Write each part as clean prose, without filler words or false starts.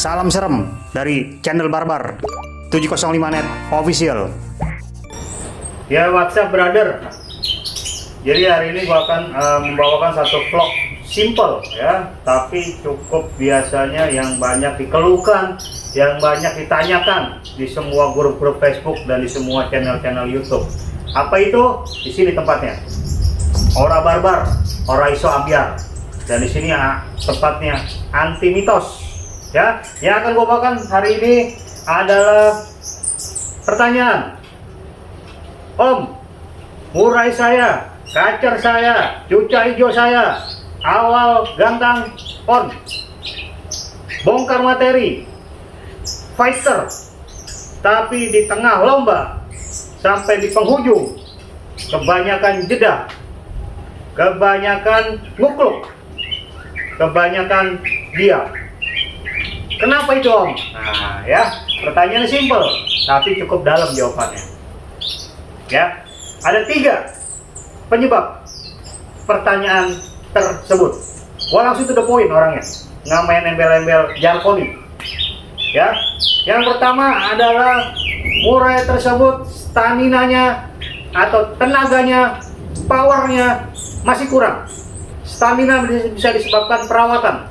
Salam serem dari channel Barbar 705 Net Official. Ya, WhatsApp brother. Jadi hari ini gua akan membawakan satu vlog simple ya, tapi cukup biasanya yang banyak dikeluhkan, yang banyak ditanyakan di semua grup-grup Facebook dan di semua channel-channel YouTube. Apa itu? Di sini tempatnya. Ora barbar, ora iso ambiar. Dan di sini tempatnya anti mitos. Ya, yang akan gue bawakan hari ini adalah pertanyaan. Om, murai saya, kacer saya, cuca hijau saya, awal gantang on, bongkar materi, fighter, tapi di tengah lomba sampai di penghujung kebanyakan jeda, kebanyakan ngukluk, kebanyakan diam. Kenapa itu, Om? Nah, ya, pertanyaan simpel, tapi cukup dalam jawabannya. Ya, ada 3 penyebab pertanyaan tersebut. Gua langsung to the point orangnya, nggak main embel-embel jargoni. Ya, yang pertama adalah murai tersebut stamina-nya atau tenaganya, powernya masih kurang. Stamina bisa disebabkan perawatan.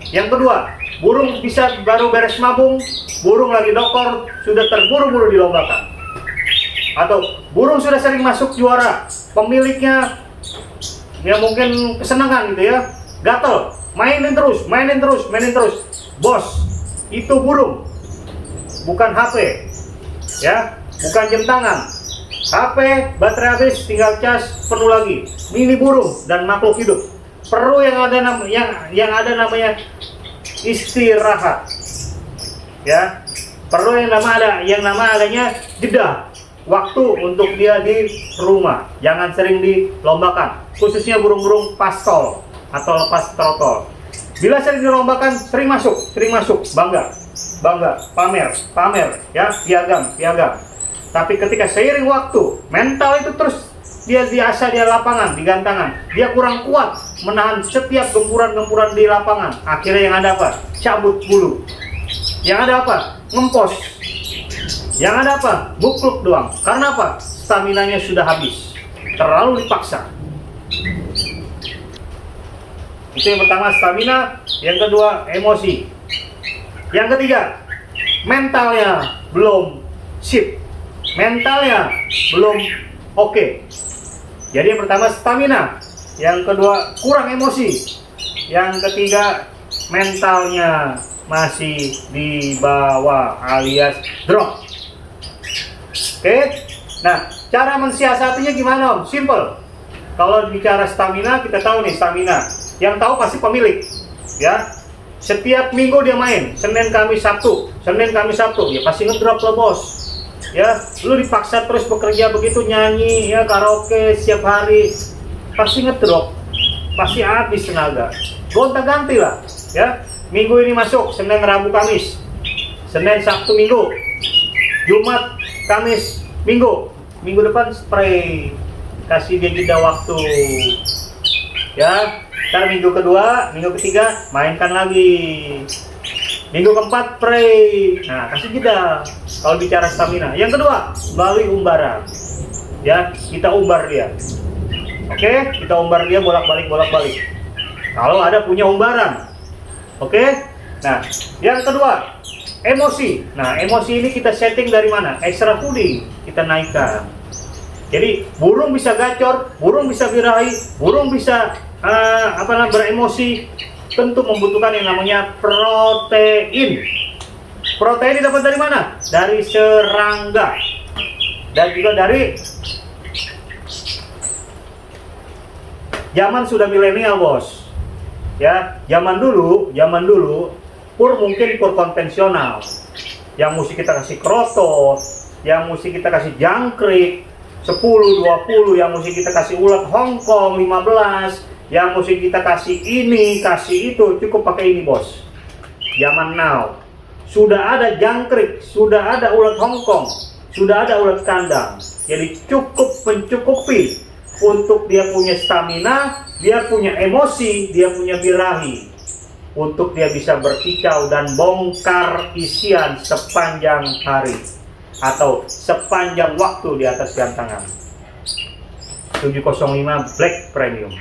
Yang kedua, burung bisa baru beres mabung, burung lagi dokor, sudah terburu-buru dilombakan. Atau burung sudah sering masuk juara, pemiliknya ya mungkin kesenangan gitu ya, gatel, mainin terus. Bos, itu burung, bukan HP, ya, bukan jam tangan. HP baterai habis, tinggal cas penuh lagi. Ini burung dan makhluk hidup. Perlu yang ada namanya istirahat, ya. Perlu yang adanya jeda waktu untuk dia di rumah. Jangan sering dilombakan, khususnya burung-burung pastol atau lepas trotol. Bila sering dilombakan, sering masuk, bangga, pamer, ya, piagam. Tapi ketika seiring waktu, mental itu terus dia diasah di lapangan, di gantangan, dia kurang kuat menahan setiap gempuran-gempuran di lapangan. Akhirnya yang ada apa? Cabut bulu. Yang ada apa? Ngempos. Yang ada apa? Bukluk doang. Karena apa? Staminanya sudah habis, terlalu dipaksa. Itu yang pertama, stamina. Yang kedua, emosi. Yang ketiga, mentalnya belum sip, mentalnya belum oke. Jadi yang pertama stamina, yang kedua kurang emosi, yang ketiga mentalnya masih di bawah alias drop. Oke. Nah, cara mensiasatinya gimana, Om? Simple. Kalau bicara stamina, kita tahu nih stamina. Yang tahu pasti pemilik, ya. Setiap minggu dia main, Senin, Kamis, Sabtu, ya pasti ngedrop lo, Bos. Ya, lu dipaksa terus bekerja begitu, nyanyi ya, karaoke setiap hari, pasti ngedrop, pasti habis tenaga. Gonta-ganti lah ya. Minggu ini masuk Senin, Rabu, Kamis, Senin, Sabtu, Minggu, Jumat, Kamis, Minggu depan spray, kasih dia jeda waktu ya. Ntar minggu kedua, minggu ketiga mainkan lagi, minggu keempat spray. Nah, kasih jeda. Kalau bicara stamina, yang kedua melalui umbaran, ya, kita umbar dia. Oke, kita umbar dia bolak-balik. Kalau ada punya umbaran, oke. Nah, yang kedua emosi. Nah, emosi ini kita setting dari mana? Extra fooding kita naikkan. Jadi burung bisa gacor, burung bisa birahi, burung bisa beremosi. Tentu membutuhkan yang namanya protein. Protein didapat dari mana? Dari serangga dan juga dari zaman sudah milenial, Bos. Ya, zaman dulu mungkin pur konvensional. Yang mesti kita kasih krotot, yang mesti kita kasih jangkrik 10, 20, yang mesti kita kasih ulat Hongkong 15, yang mesti kita kasih ini, kasih itu, cukup pakai ini, Bos. Zaman now sudah ada jangkrik, sudah ada ulat Hongkong, sudah ada ulat kandang. Jadi cukup mencukupi untuk dia punya stamina, dia punya emosi, dia punya birahi. untuk dia bisa berkicau dan bongkar isian sepanjang hari atau sepanjang waktu di atas jam tangan. 705 Black Premium.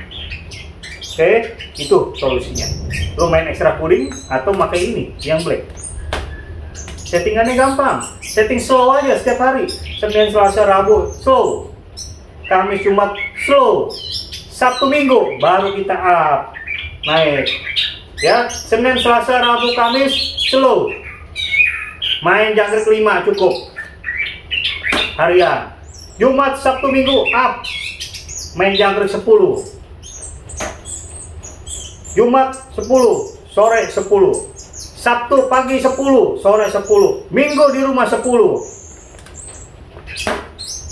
Oke, itu solusinya. Lo main extra cooling atau pakai ini yang black. Settingannya gampang, setting slow aja setiap hari. Senin, Selasa, Rabu slow, Kamis, Jumat slow, Sabtu, Minggu baru kita up naik. Ya, Senin, Selasa, Rabu, Kamis slow, main jangkrik 5 cukup harian. Jumat, Sabtu, Minggu up, main jangkrik 10. Jumat 10, sore 10. Sabtu pagi 10, sore 10. Minggu di rumah 10.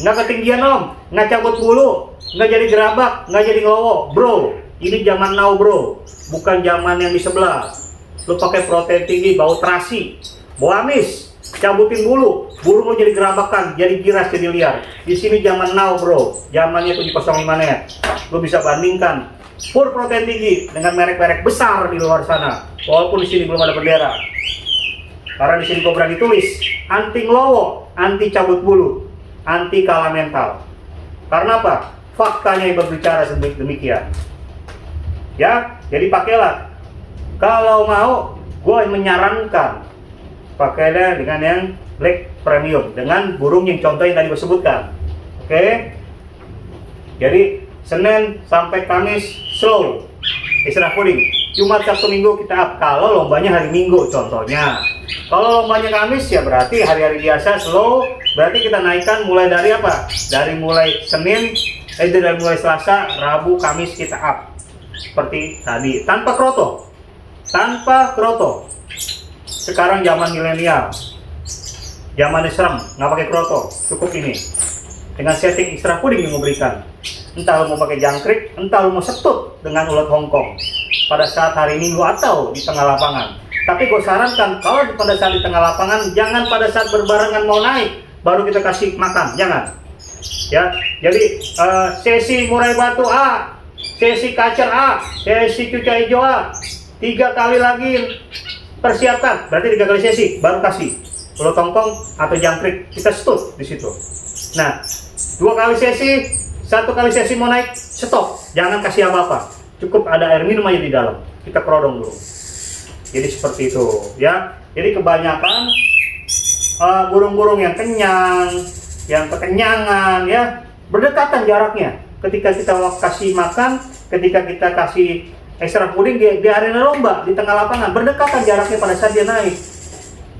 Nggak ketinggian om, nggak cabut bulu, nggak jadi gerabak, nggak jadi ngelowo. Bro, ini zaman now bro, bukan zaman yang di sebelah. Lu pakai protein tinggi, bau terasi, bau amis, cabutin bulu, burung lu jadi gerabakan, jadi giras, jadi liar. Di sini zaman now bro, zamannya 705 net. Lu bisa bandingkan pur protein tinggi dengan merek-merek besar di luar sana. Walaupun di sini belum ada bendera. Karena di sini gua berani tulis anti ngelowo, anti cabut bulu, anti kalah mental. Karena apa? Faktanya yang berbicara demikian. Ya, jadi pakailah. Kalau mau, gue menyarankan pakailah dengan yang Black Premium dengan burung yang contoh yang tadi gue sebutkan. Oke? Jadi Senin sampai Kamis slow, istirahat cooling. Jumat, Sabtu, Minggu kita up. Kalau lombanya hari Minggu contohnya. Kalau lombanya Kamis ya berarti hari-hari biasa slow. Berarti kita naikkan mulai dari apa? Dari mulai Senin, dari mulai Selasa, Rabu, Kamis kita up. Seperti tadi, tanpa kroto. Tanpa kroto. Sekarang zaman milenial. Zaman serem, nggak pakai kroto. Cukup ini. Dengan setting extra cooling yang memberikan. Entah lo mau pakai jangkrik, entah lo mau setut dengan ulat Hongkong pada saat hari Minggu atau di tengah lapangan. Tapi gue sarankan kalau pada saat di tengah lapangan, jangan pada saat berbarengan mau naik baru kita kasih makan, jangan. Ya, jadi sesi murai batu A, sesi kacer A, sesi cuca hijau A, 3 kali lagi persiapkan, berarti 3 kali sesi baru kasih ulat Hongkong atau jangkrik, kita setut di situ. Nah, 2 kali sesi, 1 kali sesi mau naik, stop, jangan kasih apa-apa. Cukup ada air minum aja di dalam. Kita kerodong dulu. Jadi seperti itu, ya. Jadi kebanyakan burung-burung yang kenyang, yang kekenyangan, ya, berdekatan jaraknya. Ketika kita kasih makan, ketika kita kasih extra cooling di arena lomba di tengah lapangan, berdekatan jaraknya pada saat dia naik.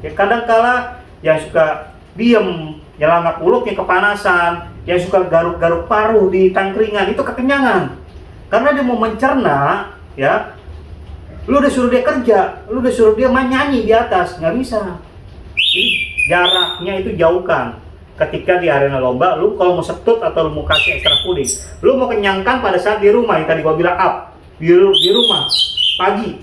Ya, kadang-kala yang suka diem, nyelangap mulutnya kepanasan, yang suka garuk-garuk paruh di tangkringan, itu kekenyangan. Karena dia mau mencerna, ya, lu udah suruh dia kerja, lu udah suruh dia nyanyi di atas, nggak bisa. Jadi jaraknya itu jauhkan. Ketika di arena lomba, lu kalau mau setut atau lu mau kasih extra cooling, lu mau kenyangkan pada saat di rumah, yang tadi gua bilang up, di rumah, pagi.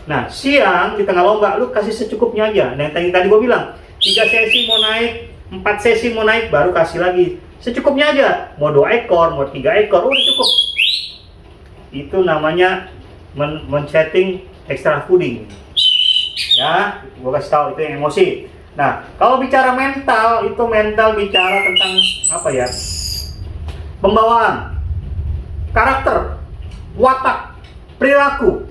Nah, siang di tengah lomba, lu kasih secukupnya aja. Nah, yang tadi gua bilang, 3 sesi mau naik, 4 sesi mau naik, baru kasih lagi. Secukupnya aja, mau 2 ekor, mau 3 ekor, udah cukup. Itu namanya men-setting extra fooding. Ya, gua kasih tahu itu yang emosi. Nah, kalau bicara mental, itu mental bicara tentang apa ya? Pembawaan, karakter, watak, perilaku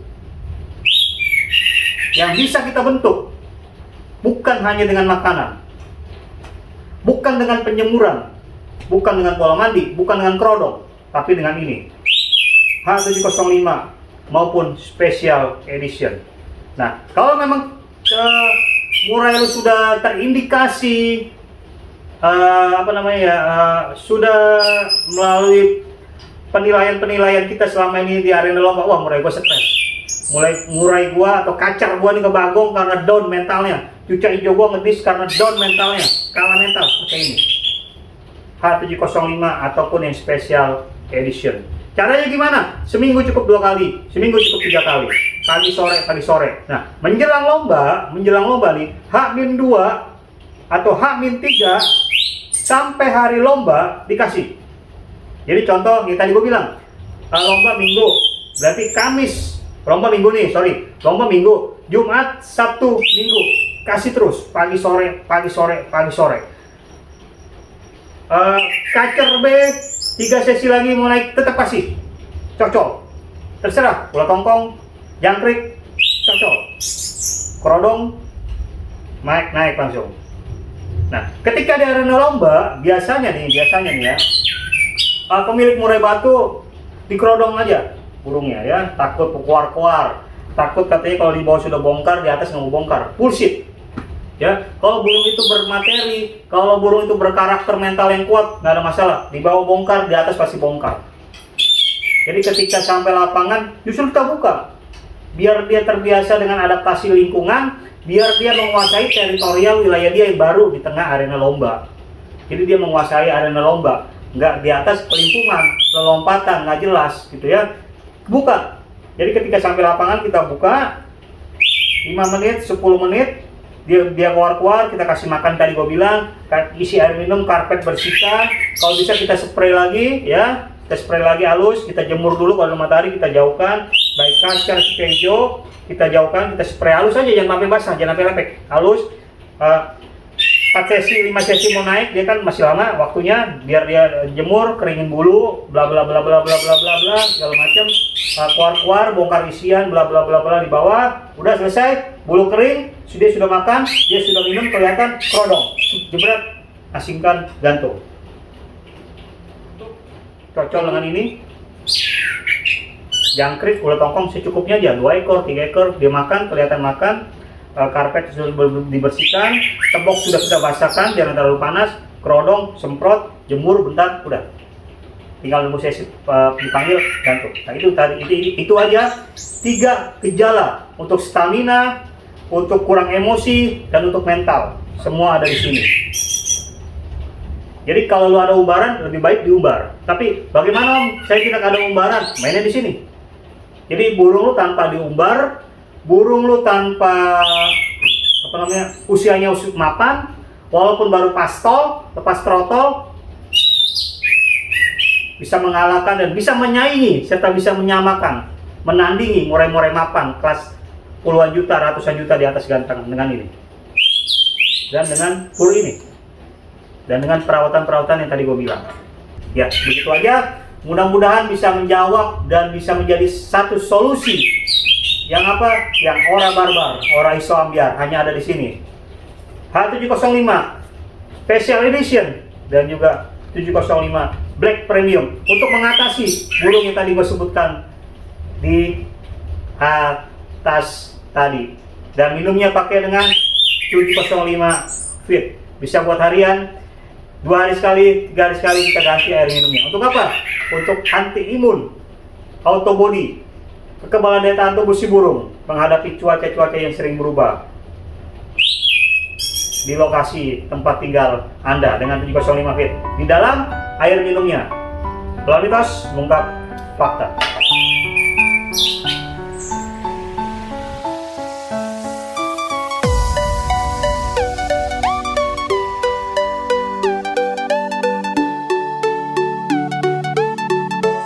yang bisa kita bentuk. Bukan hanya dengan makanan, bukan dengan penyemuran, bukan dengan pola mandi, bukan dengan kerodong, tapi dengan ini H705 maupun special edition. Nah, kalau memang murai lu sudah terindikasi sudah melalui penilaian kita selama ini di arena lomba, wah murai gua stres, murai gua atau kacar gua nih kebagong karena down mentalnya, cuca hijau gua ngedis karena down mentalnya, kalah mental seperti ini, H705 ataupun yang special edition. Caranya gimana? Seminggu cukup 2 kali, seminggu cukup 3 kali, pagi sore. Nah, menjelang lomba nih, H-2 atau H-3 sampai hari lomba dikasih. Jadi contoh yang tadi gue bilang, lomba Minggu, berarti Kamis lomba minggu nih, sorry, lomba minggu, Jumat, Sabtu, Minggu, kasih terus, pagi sore, pagi sore, pagi sore. Kacer B, 3 sesi lagi mau naik, tetap kasih, cocol, terserah, bola tongkong, jangkrik, cocol, kerodong, naik langsung. Nah, ketika di arena lomba, biasanya nih ya, pemilik murai batu dikerodong aja burungnya ya, takut keluar-keluar, takut katanya kalau di bawah sudah bongkar, di atas nggak mau bongkar, bullshit. Ya, kalau burung itu bermateri, kalau burung itu berkarakter mental yang kuat, nggak ada masalah. Di bawah bongkar, di atas pasti bongkar. Jadi ketika sampai lapangan, justru kita buka, biar dia terbiasa dengan adaptasi lingkungan, biar dia menguasai teritorial wilayah dia yang baru di tengah arena lomba. Jadi dia menguasai arena lomba, nggak di atas pelimpungan, lompatan, nggak jelas gitu ya. Buka. Jadi ketika sampai lapangan kita buka 5 menit, 10 menit, dia keluar-keluar, kita kasih makan tadi gue bilang, isi air minum, karpet bersihkan, kalau bisa kita spray lagi ya, kita spray lagi halus, kita jemur dulu kalau matahari, kita jauhkan, baik kacar, hijau, kita jauhkan, kita spray halus aja, jangan sampai basah, jangan sampai lepek, halus. 4 sesi, 5 sesi mau naik, dia kan masih lama waktunya, biar dia jemur, keringin bulu, bla bla bla bla bla bla bla bla, segala macam, keluar-keluar, bongkar isian, bla bla bla bla di bawah, udah selesai, bulu kering, dia sudah makan, dia sudah minum, kelihatan kerodong, jebret, asingkan, gantung. Cocol dengan ini, jangkrik, bola tongkong secukupnya aja, 2 ekor, 3 ekor, dia makan, kelihatan makan. Karpet sudah dibersihkan, tembok sudah kita basahkan, jangan terlalu panas, kerodong, semprot, jemur, bentar, udah. Tinggal nunggu sesi dipanggil, gantung. Nah itu tadi, itu aja 3 gejala untuk stamina, untuk kurang emosi, dan untuk mental. Semua ada di sini. Jadi kalau lu ada umbaran, lebih baik diumbar. Tapi bagaimana Om? Saya tidak ada umbaran, mainnya di sini. Jadi burung lu tanpa diumbar, burung lu tanpa usianya mapan, walaupun baru pastol, lepas trotol, bisa mengalahkan dan bisa menyaingi serta bisa menyamakan, menandingi murai-murai mapan kelas puluhan juta, ratusan juta di atas ganteng dengan ini, dan dengan fur ini, dan dengan perawatan-perawatan yang tadi gue bilang. Ya, begitu aja. Mudah-mudahan bisa menjawab dan bisa menjadi satu solusi. Yang apa? Yang ora barbar, ora iso ambiar, hanya ada di sini. H705 Special Edition dan juga 705 Black Premium untuk mengatasi burung yang tadi gue sebutkan di atas tadi. Dan minumnya pakai dengan 705 Fit. Bisa buat harian, 2 hari sekali, 3 hari sekali kita ganti air minumnya. Untuk apa? Untuk anti imun, autobody, kekebalan daya tahan tubuh si burung menghadapi cuaca-cuaca yang sering berubah di lokasi tempat tinggal Anda dengan 705 Fit di dalam air minumnya. Pluralitas mengungkap fakta.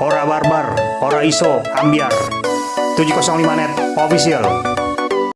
Ora barbar, ora iso ambiar. 705 Net Official.